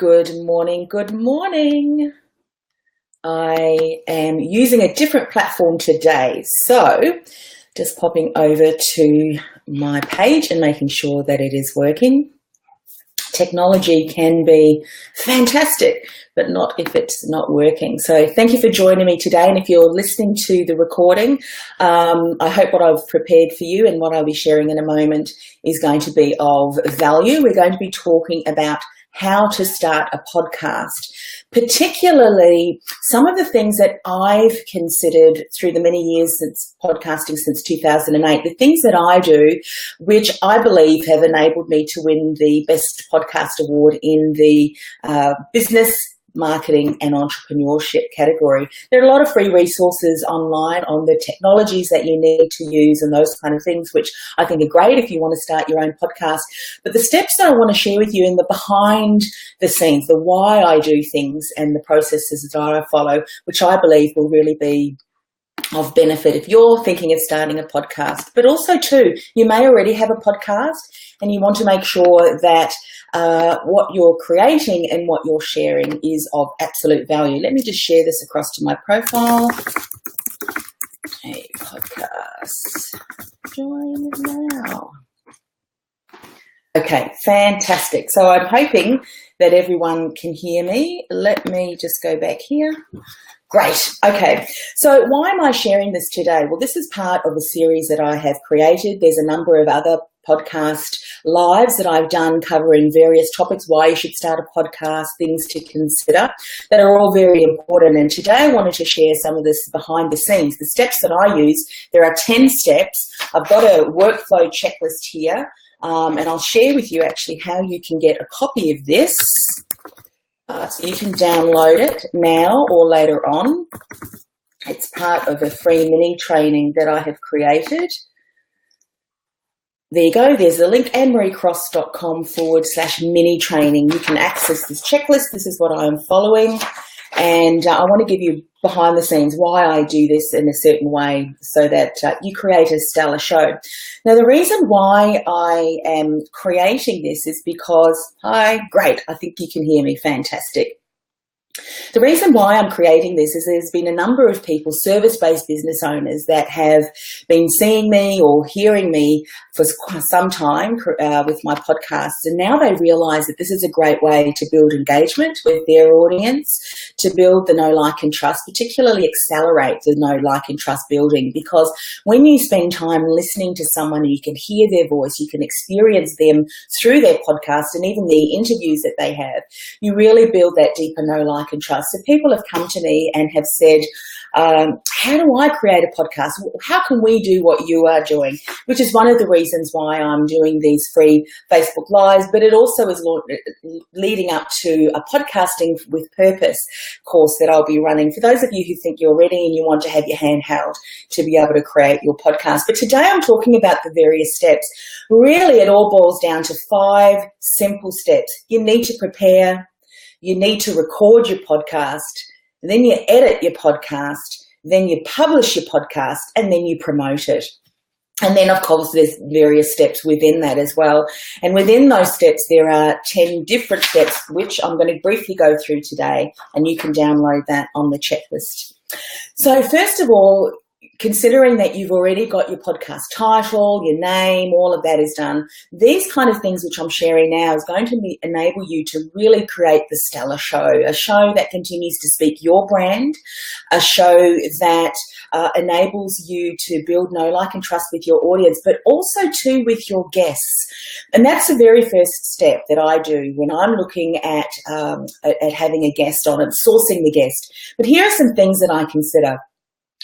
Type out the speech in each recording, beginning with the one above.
Good morning, good morning. I am using a different platform today, so just popping over to my page and making sure that it is working. Technology can be fantastic, but not if it's not working. So thank you for joining me today. And if you're listening to the recording, I hope what I've prepared for you and what I'll be sharing in a moment is going to be of value. We're going to be talking about how to start a podcast, particularly some of the things that I've considered through the many years since podcasting, since 2008, the things that I do, which I believe have enabled me to win the Best Podcast Award in the business, marketing and entrepreneurship category. There are a lot of free resources online on the technologies that you need to use and those kind of things, which I think are great if you want to start your own podcast. But the steps that I want to share with you in the behind the scenes, the why I do things and the processes that I follow, which I believe will really be of benefit if you're thinking of starting a podcast. But also too, you may already have a podcast and you want to make sure that what you're creating and what you're sharing is of absolute value. Let me just share this across to my profile. Okay, podcast. Join now. Okay, fantastic. So I'm hoping that everyone can hear me. Let me just go back here. Great. Okay. So why am I sharing this today? Well, this is part of a series that I have created. There's a number of other podcast lives that I've done covering various topics, why you should start a podcast, things to consider that are all very important. And today I wanted to share some of this behind the scenes, the steps that I use. There are 10 steps. I've got a workflow checklist here, and I'll share with you actually how you can get a copy of this. So you can download it now or later on. It's part of a free mini training that I have created. There you go. There's a link, annemariecross.com/mini training. You can access this checklist. This is what I am following. And I want to give you behind the scenes why I do this in a certain way so that you create a stellar show. Now, the reason why I am creating this is because, great, I think you can hear me, fantastic. The reason why I'm creating this is there's been a number of people, service-based business owners, that have been seeing me or hearing me for some time with my podcasts, and now they realise that this is a great way to build engagement with their audience, to build the know, like and trust, particularly accelerate the know, like and trust building, because when you spend time listening to someone and you can hear their voice, you can experience them through their podcast and even the interviews that they have, you really build that deeper know, like and trust. So people have come to me and have said, how do I create a podcast? How can we do what you are doing? Which is one of the reasons why I'm doing these free Facebook Lives, but it also is leading up to a podcasting with purpose course that I'll be running for those of you who think you're ready and you want to have your hand held to be able to create your podcast. But today I'm talking about the various steps. Really, it all boils down to 5 simple steps. You need to prepare. You need to record your podcast, and then you edit your podcast, then you publish your podcast, and then you promote it. And then, of course, there's various steps within that as well. And within those steps, there are 10 different steps, which I'm going to briefly go through today, and you can download that on the checklist. So first of all, considering that you've already got your podcast title, your name, all of that is done, these kind of things which I'm sharing now is going to enable you to really create the stellar show, a show that continues to speak your brand, a show that enables you to build know, like and trust with your audience, but also too with your guests. And that's the very first step that I do when I'm looking at having a guest on and sourcing the guest. But here are some things that I consider.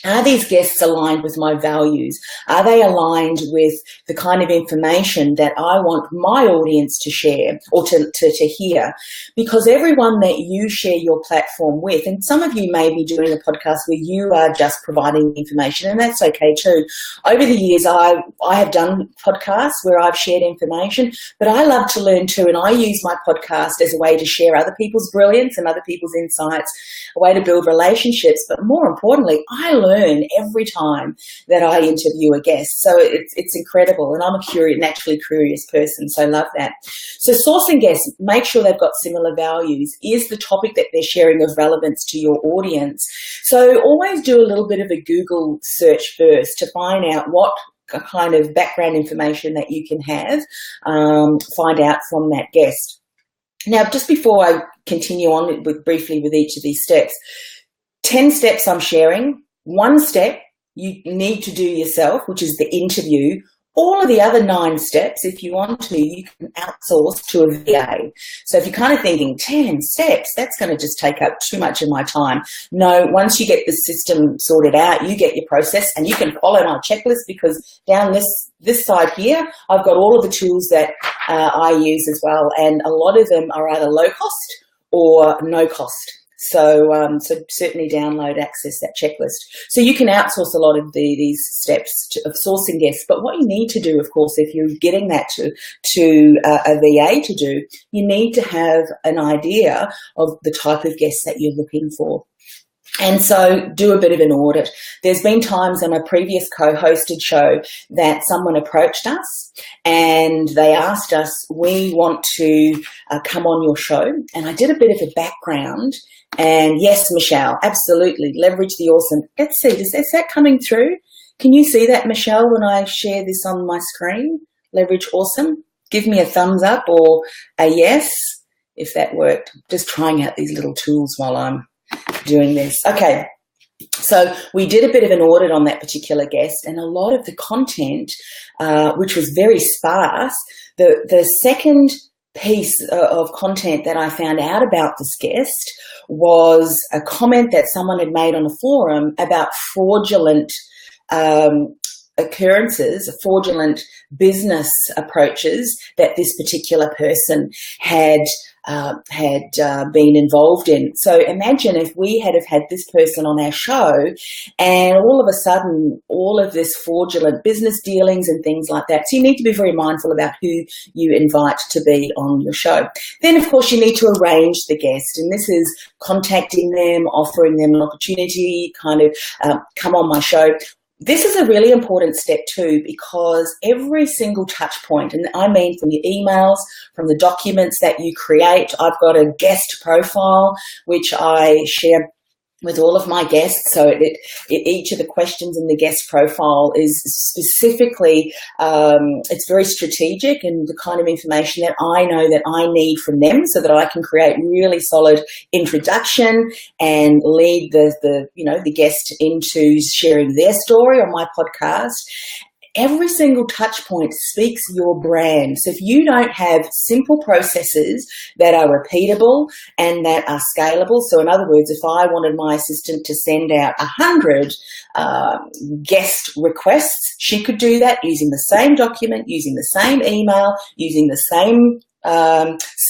Are these guests aligned with my values? Are they aligned with the kind of information that I want my audience to share or to hear? Because everyone that you share your platform with, and some of you may be doing a podcast where you are just providing information, and that's okay too. Over the years, I have done podcasts where I've shared information, but I love to learn too, and I use my podcast as a way to share other people's brilliance and other people's insights, a way to build relationships, but more importantly, I learn learn every time that I interview a guest. So it's incredible. And I'm a naturally curious person, so love that. So sourcing guests, make sure they've got similar values. Is the topic that they're sharing of relevance to your audience? So always do a little bit of a Google search first to find out what kind of background information that you can have, find out from that guest. Now, just before I continue on briefly with each of these steps, 10 steps I'm sharing. 1 step you need to do yourself, which is the interview. All of the other 9 steps, if you want to, you can outsource to a VA. So if you're kind of thinking 10 steps, that's going to just take up too much of my time. No, once you get the system sorted out, you get your process and you can follow my checklist, because down this side here, I've got all of the tools that I use as well. And a lot of them are either low cost or no cost. So certainly download, access that checklist. So you can outsource a lot of these steps of sourcing guests. But what you need to do, of course, if you're getting that to a VA to do, you need to have an idea of the type of guests that you're looking for. And so do a bit of an audit. There's been times on a previous co-hosted show that someone approached us and they asked us, we want to come on your show. And I did a bit of a background. And yes, Michelle, absolutely. Leverage the awesome. Let's see, is that coming through? Can you see that, Michelle, when I share this on my screen? Leverage awesome. Give me a thumbs up or a yes if that worked. Just trying out these little tools while I'm doing this. Okay, so we did a bit of an audit on that particular guest, and a lot of the content, which was very sparse, the second piece of content that I found out about this guest was a comment that someone had made on a forum about fraudulent occurrences, fraudulent business approaches that this particular person had been involved in. So imagine if we had have had this person on our show and all of a sudden all of this fraudulent business dealings and things like that. So you need to be very mindful about who you invite to be on your show. Then, of course, you need to arrange the guest, and this is contacting them, offering them an opportunity, kind of come on my show. This is a really important step too, because every single touch point, and I mean from your emails, from the documents that you create, I've got a guest profile, which I share with all of my guests. So each of the questions in the guest profile is specifically, it's very strategic and the kind of information that I know that I need from them so that I can create really solid introduction and lead the guest into sharing their story on my podcast. Every single touch point speaks your brand. So if you don't have simple processes that are repeatable and that are scalable, so in other words, if I wanted my assistant to send out 100 guest requests, she could do that using the same document, using the same email, using the same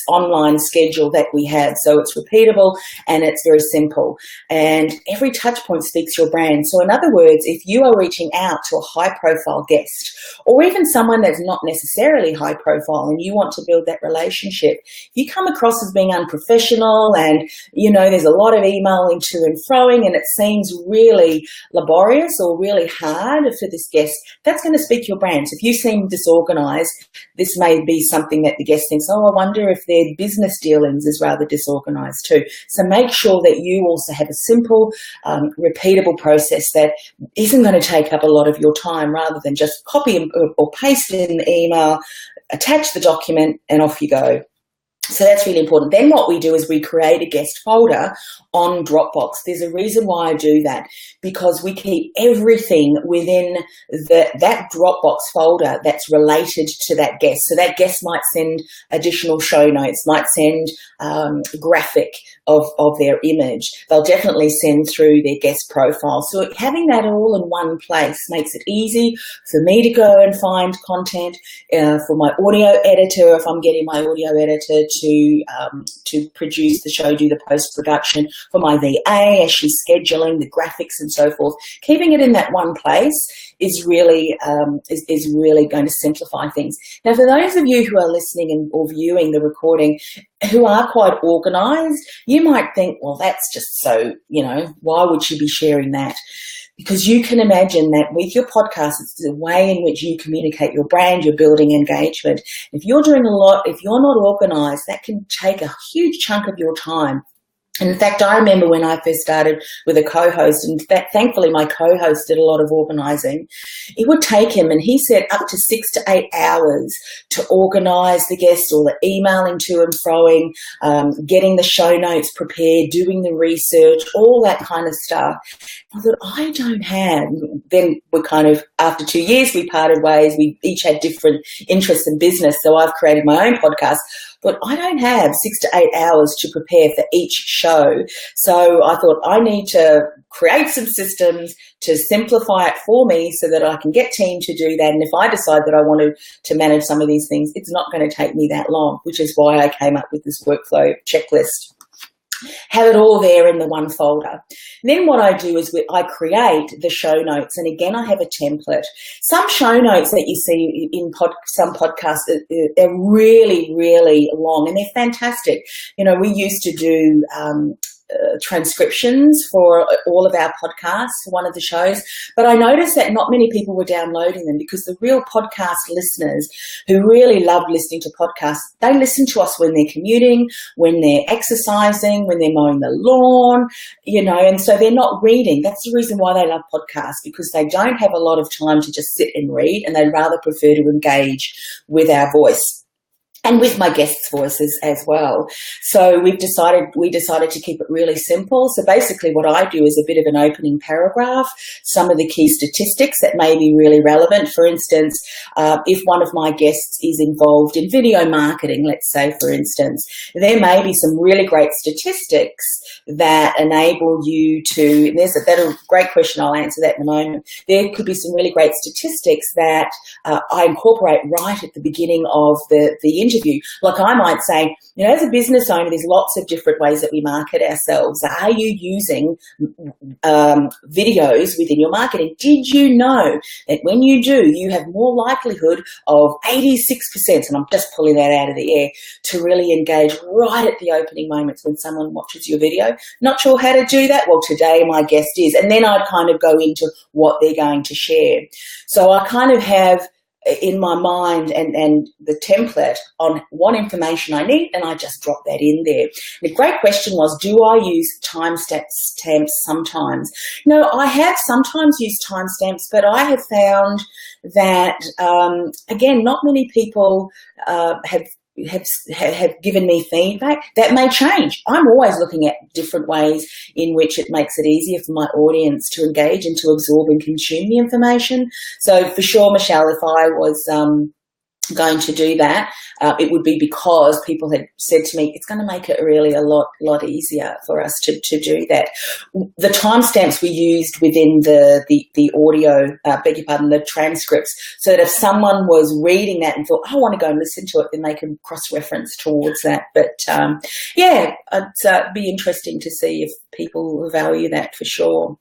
online schedule that we have. So it's repeatable and it's very simple, and every touch point speaks your brand. So in other words, if you are reaching out to a high profile guest or even someone that's not necessarily high profile and you want to build that relationship, if you come across as being unprofessional and there's a lot of emailing to and froing and it seems really laborious or really hard for this guest, that's going to speak your brand. So if you seem disorganized, this may be something that the guest thinks, oh, I wonder if their business dealings is rather disorganized too. So make sure that you also have a simple, repeatable process that isn't going to take up a lot of your time, rather than just copy or paste in the email, attach the document, and off you go. So that's really important. Then what we do is we create a guest folder on Dropbox. There's a reason why I do that, because we keep everything within that Dropbox folder that's related to that guest. So that guest might send additional show notes, might send graphic of their image. They'll definitely send through their guest profile. So having that all in one place makes it easy for me to go and find content, for my audio editor, if I'm getting my audio editor to produce the show, do the post-production, for my VA as she's scheduling the graphics and so forth. Keeping it in that one place is really going to simplify things. Now, for those of you who are listening or viewing the recording who are quite organised, you might think, well, that's just so, why would she be sharing that? Because you can imagine that with your podcast, it's the way in which you communicate your brand, you're building engagement. If you're doing a lot, if you're not organized, that can take a huge chunk of your time. In fact, I remember when I first started with a co-host, and thankfully my co-host did a lot of organising, it would take him, and he said, up to 6 to 8 hours to organise the guests, or the emailing to and froing, getting the show notes prepared, doing the research, all that kind of stuff. I thought, I don't have. Then we kind of, after 2 years, we parted ways. We each had different interests in business, so I've created my own podcast. But I don't have 6 to 8 hours to prepare for each show. So I thought I need to create some systems to simplify it for me so that I can get team to do that. And if I decide that I want to manage some of these things, it's not going to take me that long, which is why I came up with this workflow checklist. Have it all there in the one folder. Then what I do is I create the show notes, and again I have a template. Some show notes that you see in some podcasts, they're really, really long, and they're fantastic. You know, we used to do transcriptions for all of our podcasts for one of the shows, but I noticed that not many people were downloading them, because the real podcast listeners who really love listening to podcasts, they listen to us when they're commuting, when they're exercising, when they're mowing the lawn, you know, and so they're not reading. That's the reason why they love podcasts, because they don't have a lot of time to just sit and read, and they'd rather prefer to engage with our voice. And with my guests' voices as well. So we decided to keep it really simple. So basically what I do is a bit of an opening paragraph, some of the key statistics that may be really relevant. For instance, if one of my guests is involved in video marketing, let's say, for instance, there may be some really great statistics that enable you to, and that's a great question, I'll answer that in a moment. There could be some really great statistics that I incorporate right at the beginning of the interview. Like I might say, you know, as a business owner, there's lots of different ways that we market ourselves. Are you using videos within your marketing? Did you know that when you do, you have more likelihood of 86%, and I'm just pulling that out of the air, to really engage right at the opening moments when someone watches your video? Not sure how to do that? Well, today my guest is. And then I'd kind of go into what they're going to share. So I kind of have in my mind and the template on what information I need, and I just drop that in there. The great question was, do I use timestamps sometimes? No, I have sometimes used timestamps, but I have found that, again, not many people have given me feedback. That may change. I'm always looking at different ways in which it makes it easier for my audience to engage and to absorb and consume the information. So for sure, Michelle, if I was going to do that, it would be because people had said to me, it's going to make it really a lot easier for us to do that. The timestamps we used within the audio, beg your pardon, the transcripts, so that if someone was reading that and thought, I want to go and listen to it, then they can cross-reference towards that. But yeah, it'd be interesting to see if people value that for sure.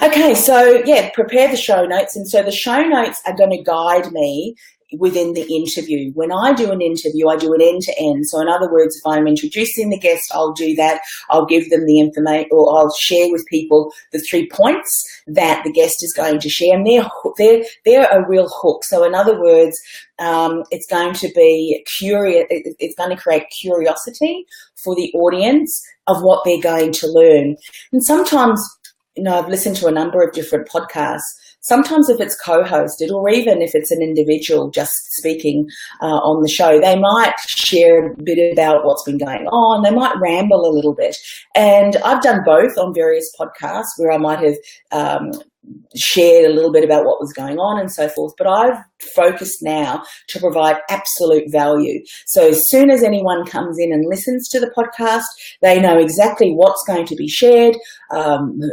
Okay, so yeah, prepare the show notes. And so the show notes are going to guide me within the interview. When I do an interview, I do it end to end. So in other words, if I'm introducing the guest, I'll do that. I'll give them the information, or I'll share with people the 3 points that the guest is going to share, and they're a real hook. So in other words, it's going to be curious. It's going to create curiosity for the audience of what they're going to learn. And sometimes, you know, I've listened to a number of different podcasts. Sometimes if it's co-hosted, or even if it's an individual just speaking on the show, they might share a bit about what's been going on. They might ramble a little bit. And I've done both on various podcasts where I might have shared a little bit about what was going on and so forth, but I've focused now to provide absolute value. So as soon as anyone comes in and listens to the podcast, they know exactly what's going to be shared,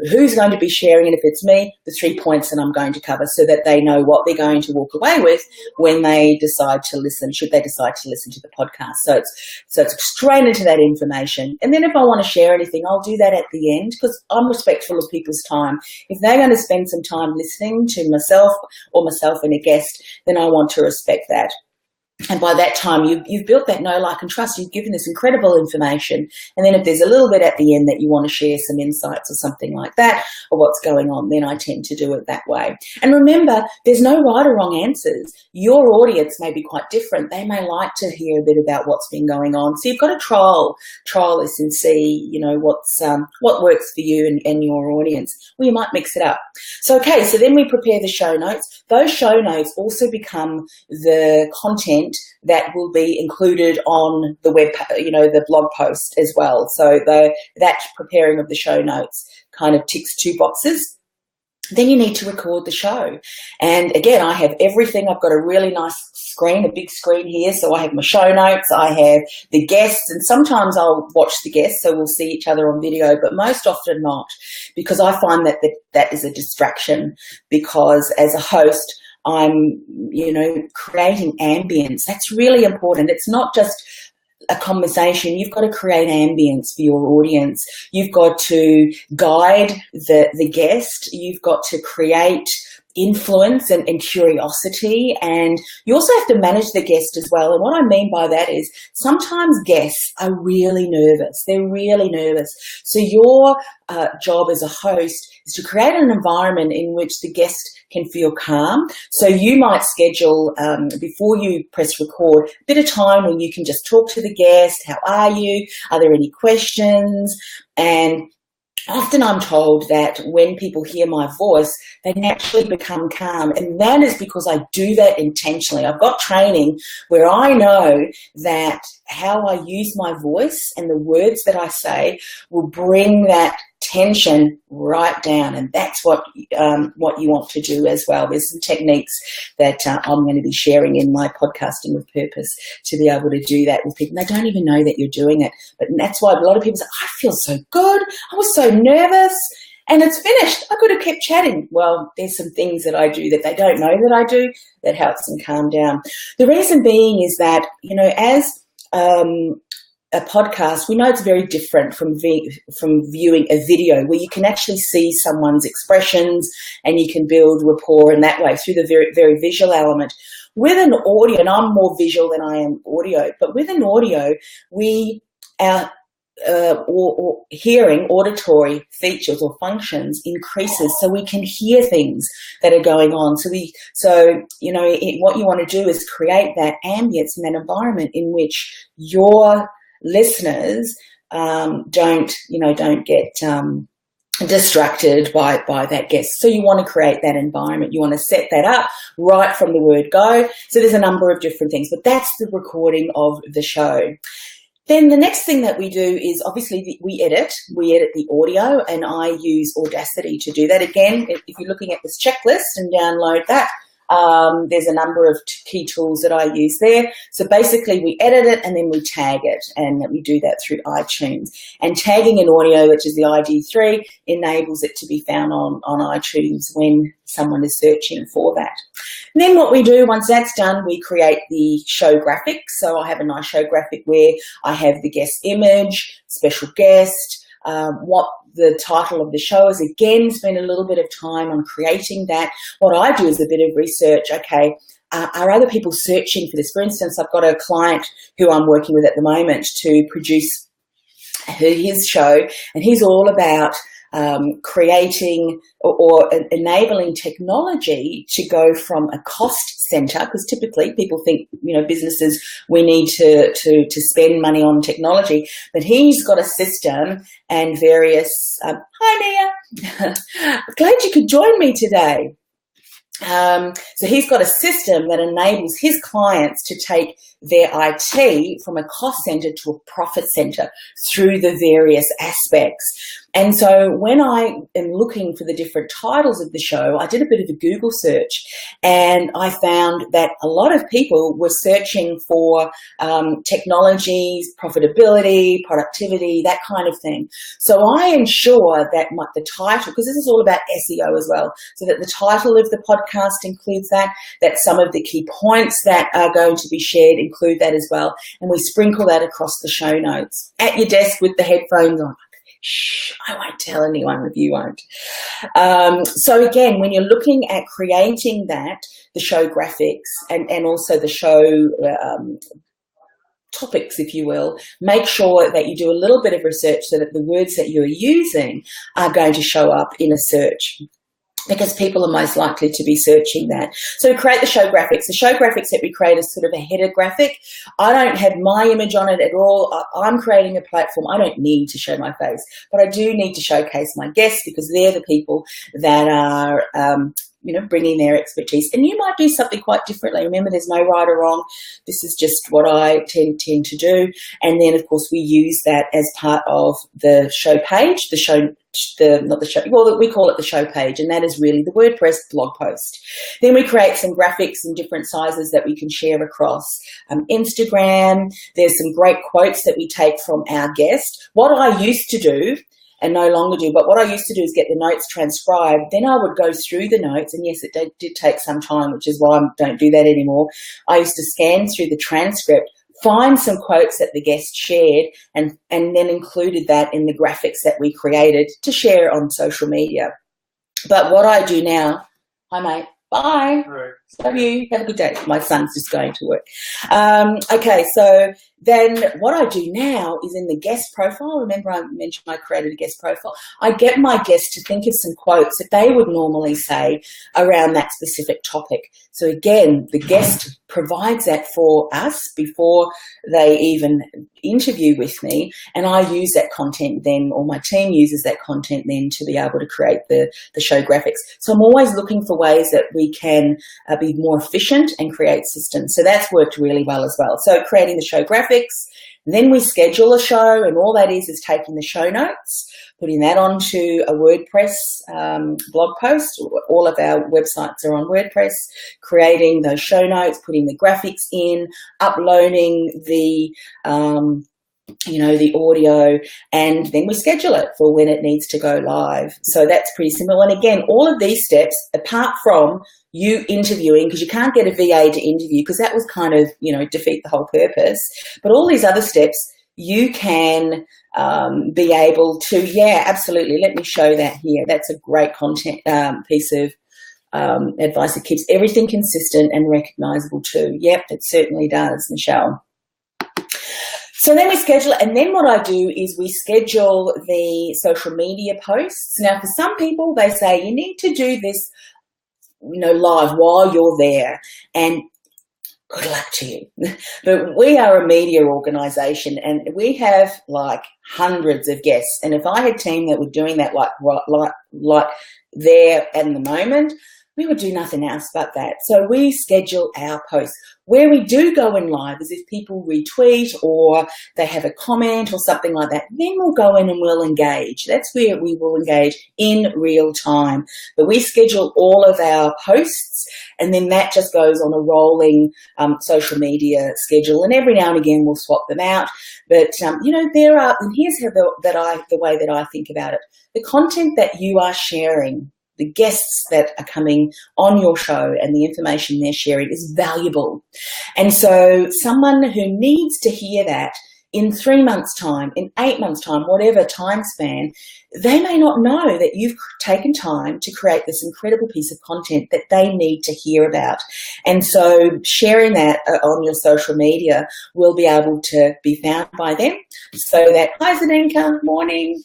who's going to be sharing, and if it's me, the 3 points that I'm going to cover, so that they know what they're going to walk away with when they decide to listen, should they decide to listen to the podcast. So it's straight into that information. And then if I want to share anything, I'll do that at the end, because I'm respectful of people's time. If they're going to spend some time listening to myself and a guest, then I want to respect that. And by that time, you've built that know, like, and trust. You've given this incredible information. And then if there's a little bit at the end that you want to share some insights or something like that, or what's going on, then I tend to do it that way. And remember, there's no right or wrong answers. Your audience may be quite different. They may like to hear a bit about what's been going on. So you've got to trial this and see, what works for you and your audience. Well, you might mix it up. So, okay, so then we prepare the show notes. Those show notes also become the content that will be included on the web, the blog post as well. So that preparing of the show notes kind of ticks two boxes. Then you need to record the show. And again, I have everything. I've got a really nice screen, a big screen here. So I have my show notes, I have the guests, and sometimes I'll watch the guests, so we'll see each other on video, but most often not, because I find that is a distraction, because as a host, I'm, creating ambience. That's really important. It's not just a conversation. You've got to create ambience for your audience. You've got to guide the guest. You've got to create influence and curiosity, and you also have to manage the guest as well. And what I mean by that is sometimes guests are really nervous. They're really nervous. So your job as a host is to create an environment in which the guest can feel calm. So you might schedule, before you press record, a bit of time when you can just talk to the guest. How are you? Are there any questions? And often I'm told that when people hear my voice, they naturally become calm. And that is because I do that intentionally. I've got training where I know that how I use my voice and the words that I say will bring that tension right down. And that's what you want to do as well. There's some techniques that I'm going to be sharing in my Podcasting with Purpose to be able to do that with people. They don't even know that you're doing it. But that's why a lot of people say, I feel so good. I was so nervous. And it's finished. I could have kept chatting. Well, there's some things that I do that they don't know that I do that helps them calm down. The reason being is that, as a podcast, we know it's very different from viewing a video where you can actually see someone's expressions and you can build rapport in that way through the very, very visual element. With an audio, and I'm more visual than I am audio, but with an audio, or hearing auditory features or functions increases, so we can hear things that are going on. What you want to do is create that ambience and that environment in which your listeners don't get distracted by that guest. So you want to create that environment. You want to set that up right from the word go. So there's a number of different things, but that's the recording of the show. Then the next thing that we do is obviously we edit the audio, and I use Audacity to do that. Again, if you're looking at this checklist and download that, there's a number of key tools that I use there. So basically we edit it and then we tag it, and we do that through iTunes. And tagging an audio, which is the ID3, enables it to be found on iTunes when someone is searching for that. And then what we do, once that's done, we create the show graphic. So I have a nice show graphic where I have the guest image, special guest, what the title of the show is. Again, spend a little bit of time on creating that. What I do is a bit of research. Okay, are other people searching for this? For instance, I've got a client who I'm working with at the moment to produce his show, and he's all about creating or enabling technology to go from a cost center, because typically people think, businesses, we need to spend money on technology, but he's got a system and various, hi Mia, glad you could join me today. So he's got a system that enables his clients to take their IT from a cost center to a profit center through the various aspects. And so when I am looking for the different titles of the show, I did a bit of a Google search, and I found that a lot of people were searching for technologies, profitability, productivity, that kind of thing. So I ensure that the title, because this is all about SEO as well, so that the title of the podcast includes that some of the key points that are going to be shared include that as well, and we sprinkle that across the show notes. At your desk with the headphones on, Shh, I won't tell anyone if you won't. So again, when you're looking at creating that, the show graphics and also the show topics, if you will, make sure that you do a little bit of research so that the words that you're using are going to show up in a search, because people are most likely to be searching that. So we create the show graphics. The show graphics that we create is sort of a header graphic. I don't have my image on it at all. I'm creating a platform. I don't need to show my face, but I do need to showcase my guests, because they're the people that are bringing their expertise. And you might do something quite differently. Remember, there's no right or wrong. This is just what I tend to do. And then, of course, we use that as part of the show page, we call it the show page, and that is really the WordPress blog post. Then we create some graphics in different sizes that we can share across Instagram. There's some great quotes that we take from our guest. What I used to do, and no longer do, but what I used to do is get the notes transcribed. Then I would go through the notes, and yes, it did take some time, which is why I don't do that anymore. I used to scan through the transcript, find some quotes that the guest shared, and then included that in the graphics that we created to share on social media. But what I do now, hi mate, bye. All right. Love you. Have a good day. My son's just going to work. Okay, so then what I do now is in the guest profile. Remember, I mentioned I created a guest profile. I get my guests to think of some quotes that they would normally say around that specific topic. So again, the guest provides that for us before they even interview with me, and I use that content then, or my team uses that content then, to be able to create the show graphics. So I'm always looking for ways that we can be more efficient and create systems. So that's worked really well as well. So creating the show graphics, then we schedule a show, and all that is taking the show notes, putting that onto a WordPress blog post. All of our websites are on WordPress, creating those show notes, putting the graphics in, uploading the the audio, and then we schedule it for when it needs to go live. So that's pretty simple. And again, all of these steps, apart from you interviewing, because you can't get a VA to interview, because that was kind of, defeat the whole purpose. But all these other steps, you can be able to, yeah, absolutely. Let me show that here. That's a great content piece of advice. It keeps everything consistent and recognizable too. Yep, it certainly does, Michelle. So then we schedule it, and then what I do is we schedule the social media posts. Now, for some people, they say you need to do this, live while you're there, and good luck to you. But we are a media organization, and we have like hundreds of guests. And if I had a team that were doing that like there at the moment, we would do nothing else but that. So we schedule our posts. Where we do go in live is if people retweet or they have a comment or something like that, then we'll go in and we'll engage. That's where we will engage in real time. But we schedule all of our posts, and then that just goes on a rolling social media schedule. And every now and again we'll swap them out. But, there are, and here's how the way that I think about it. The content that you are sharing, the guests that are coming on your show and the information they're sharing is valuable. And so someone who needs to hear that in 3 months' time, in 8 months' time, whatever time span, they may not know that you've taken time to create this incredible piece of content that they need to hear about. And so sharing that on your social media will be able to be found by them, so that, hi Zdenka, morning.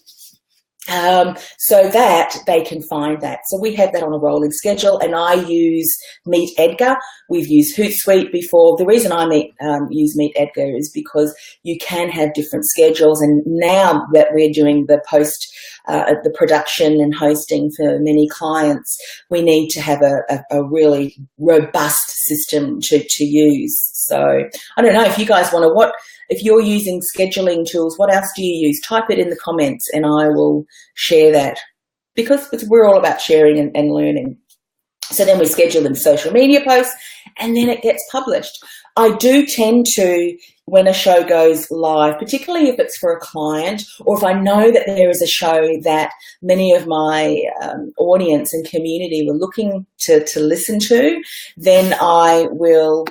So that they can find that. So we have that on a rolling schedule, and I use Meet Edgar. We've used Hootsuite before. The reason I use Meet Edgar is because you can have different schedules, and now that we're doing the the production and hosting for many clients, we need to have a really robust system to use. So I don't know if you guys want to, if you're using scheduling tools, what else do you use? Type it in the comments and I will share that, because we're all about sharing and learning. So then we schedule in social media posts, and then it gets published. I do tend to, when a show goes live, particularly if it's for a client, or if I know that there is a show that many of my audience and community were looking to listen to, then I will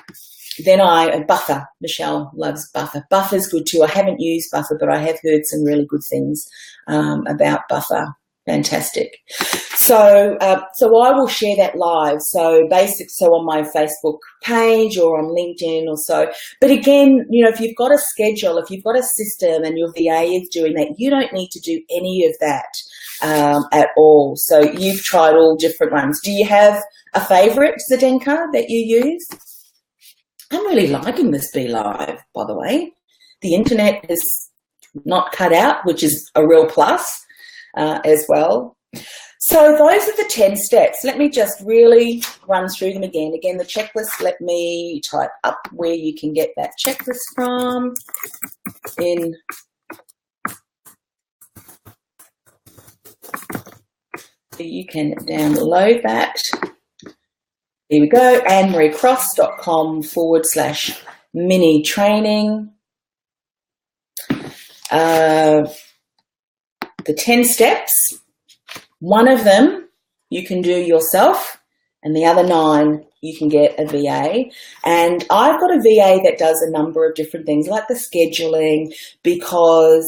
Buffer. Michelle loves Buffer. Buffer's good too. I haven't used Buffer, but I have heard some really good things about Buffer. Fantastic. So I will share that live. So on my Facebook page or on LinkedIn or so. But again, if you've got a schedule, if you've got a system and your VA is doing that, you don't need to do any of that at all. So you've tried all different ones. Do you have a favorite, Zdenka, that you use? I'm really liking this Be Live, by the way. The internet is not cut out, which is a real plus as well. So those are the 10 steps. Let me just really run through them again. Again, the checklist, let me type up where you can get that checklist from so you can download that. Here we go, annemariecross.com/mini training. The 10 steps, one of them you can do yourself and the other 9 you can get a VA. And I've got a VA that does a number of different things like the scheduling, because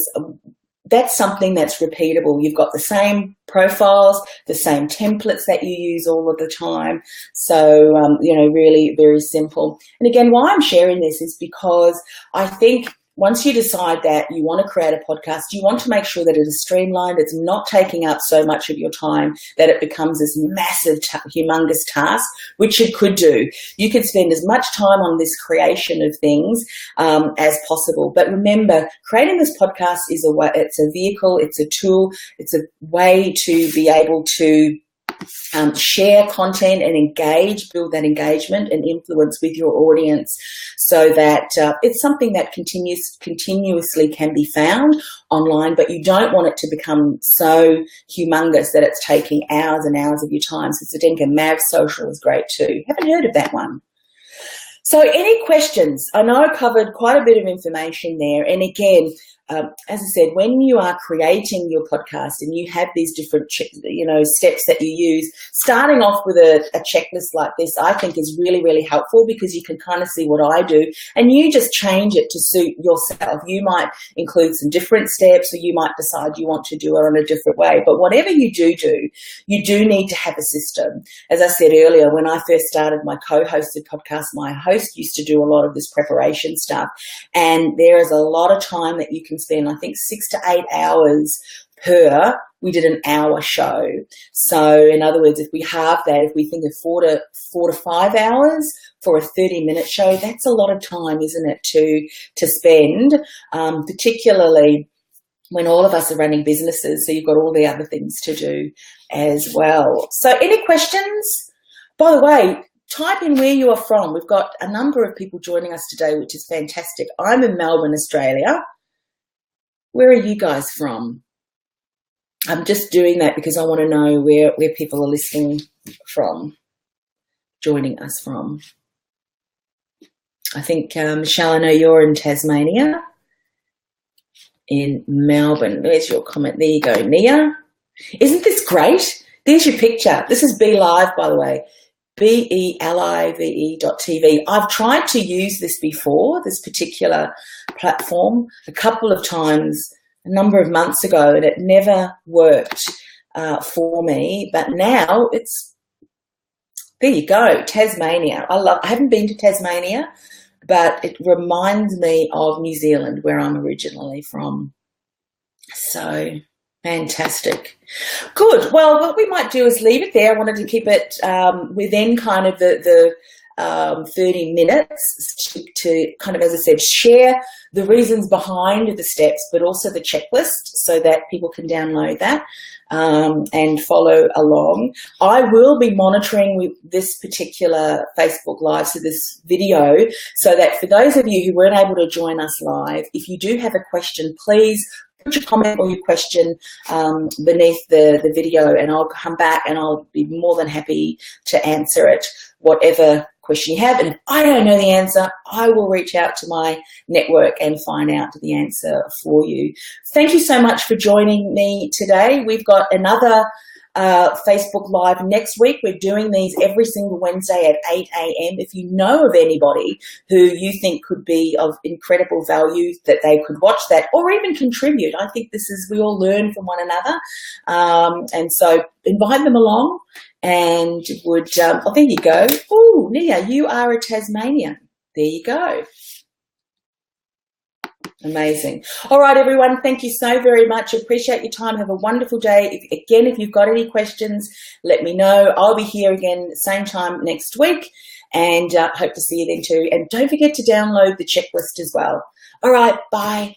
that's something that's repeatable. You've got the same profiles, the same templates that you use all of the time. So, really very simple. And again, why I'm sharing this is because I think once you decide that you want to create a podcast, you want to make sure that it is streamlined, it's not taking up so much of your time that it becomes this massive, humongous task, which it could do. You could spend as much time on this creation of things as possible. But remember, creating this podcast is it's a vehicle, it's a tool, it's a way to be able to share content and build that engagement and influence with your audience, so that it's something that continuously can be found online, but you don't want it to become so humongous that it's taking hours and hours of your time. So Zdenka, Mav Social is great too. Haven't heard of that one. So any questions? I know I covered quite a bit of information there. And again, as I said, when you are creating your podcast and you have these different, steps that you use, starting off with a checklist like this, I think is really, really helpful, because you can kind of see what I do and you just change it to suit yourself. You might include some different steps, or you might decide you want to do it in a different way. But whatever you do, you do need to have a system. As I said earlier, when I first started my co-hosted podcast, my host used to do a lot of this preparation stuff. And there is a lot of time that you can spend, I think 6 to 8 hours we did an hour show. So in other words, if we halve that, if we think of 4 to 5 hours for a 30-minute show, that's a lot of time, isn't it, to spend, particularly when all of us are running businesses. So you've got all the other things to do as well. So any questions? By the way, type in where you are from. We've got a number of people joining us today, which is fantastic. I'm in Melbourne, Australia. Where are you guys from? I'm just doing that because I want to know where people are listening from, joining us from. I think, Michelle, I know you're in Tasmania, in Melbourne. Where's your comment? There you go, Nia. Isn't this great? There's your picture. This is Be Live, by the way. BELIVE.TV. I've tried to use this before, this particular platform, a couple of times a number of months ago, and it never worked for me. But now there you go, Tasmania. I haven't been to Tasmania, but it reminds me of New Zealand, where I'm originally from. So fantastic. Good. Well, what we might do is leave it there. I wanted to keep it within kind of the 30 minutes to kind of, as I said, share the reasons behind the steps, but also the checklist, so that people can download that and follow along. I will be monitoring with this particular Facebook Live, so this video, so that for those of you who weren't able to join us live, if you do have a question, please put your comment or your question beneath the video, and I'll come back and I'll be more than happy to answer it, whatever question you have. And if I don't know the answer, I will reach out to my network and find out the answer for you. Thank you so much for joining me today. We've got another Facebook Live next week. We're doing these every single Wednesday at 8 a.m. If you know of anybody who you think could be of incredible value, that they could watch that or even contribute. I think we all learn from one another. And so invite them along and there you go. Oh, Nia, you are a Tasmanian. There you go. Amazing. All right, everyone. Thank you so very much. Appreciate your time. Have a wonderful day. If you've got any questions, let me know. I'll be here again same time next week, and hope to see you then too. And don't forget to download the checklist as well. All right. Bye.